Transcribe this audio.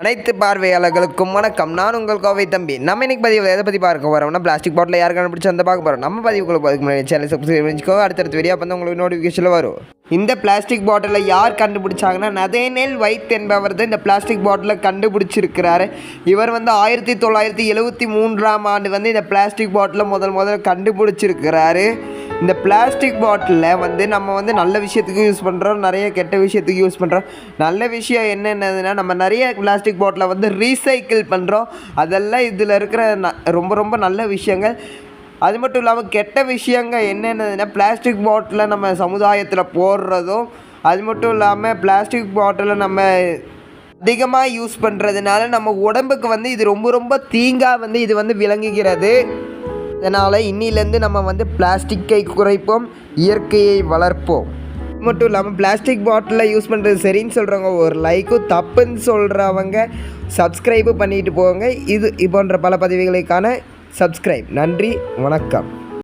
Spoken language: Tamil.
அனைத்து பார்வையாளர்களுக்கும் வணக்கம். நான் உங்கள் கோவை தம்பி. நம்ம இன்னைக்கு பதிவில் எதை பற்றி பார்க்க போகிறோம்னா, பிளாஸ்டிக் பாட்டில் யார் கண்டுபிடிச்சு அந்த பார்க்க போகிறோம். நம்ம பதிவுக்குள்ள போகிறதுக்கு முன்னாடி சேனல் சப்ஸ்கிரைப் பண்ணிக்கோ. அடுத்தடுத்த வீடியோ வந்து உங்களுக்கு நோட்டிஃபிகேஷனில் வரும். இந்த பிளாஸ்டிக் பாட்டிலை யார் கண்டுபிடிச்சாங்கன்னா, நதேனியல் வைத் என்பவர் தான் இந்த பிளாஸ்டிக் பாட்டிலை கண்டுபிடிச்சிருக்கிறாரு. இவர் வந்து 1973ஆம் ஆண்டு வந்து இந்த பிளாஸ்டிக் பாட்டிலை முதல்ல கண்டுபிடிச்சிருக்கிறாரு. இந்த பிளாஸ்டிக் பாட்டிலில் வந்து நம்ம வந்து நல்ல விஷயத்துக்கு யூஸ் பண்ணுறோம், நிறைய கெட்ட விஷயத்துக்கு யூஸ் பண்ணுறோம். நல்ல விஷயம் என்னென்னதுன்னா, நம்ம நிறைய பிளாஸ்டிக் பாட்டிலை வந்து ரீசைக்கிள் பண்ணுறோம். அதெல்லாம் இதில் இருக்கிற ரொம்ப நல்ல விஷயங்கள். அது மட்டும் இல்லாமல் கெட்ட விஷயங்கள் என்னென்னதுன்னா, பிளாஸ்டிக் பாட்டிலை நம்ம சமுதாயத்தில் போடுறதும், அது மட்டும் இல்லாமல் பிளாஸ்டிக் பாட்டிலை நம்ம அதிகமாக யூஸ் பண்ணுறதுனால நம்ம உடம்புக்கு வந்து இது ரொம்ப தீங்காக வந்து இது வந்து விளங்குகிறது. அதனால் இன்னிலேருந்து நம்ம வந்து பிளாஸ்டிக்கை குறைப்போம், இயற்கையை வளர்ப்போம். மட்டும் இல்லாமல் பிளாஸ்டிக் பாட்டிலில் யூஸ் பண்ணுறது சரின்னு சொல்கிறவங்க ஒரு லைக்கும், தப்புன்னு சொல்கிறவங்க சப்ஸ்கிரைபும் பண்ணிட்டு போங்க. இது போன்ற பல பதிவுகளுக்கான சப்ஸ்கிரைப். நன்றி, வணக்கம்.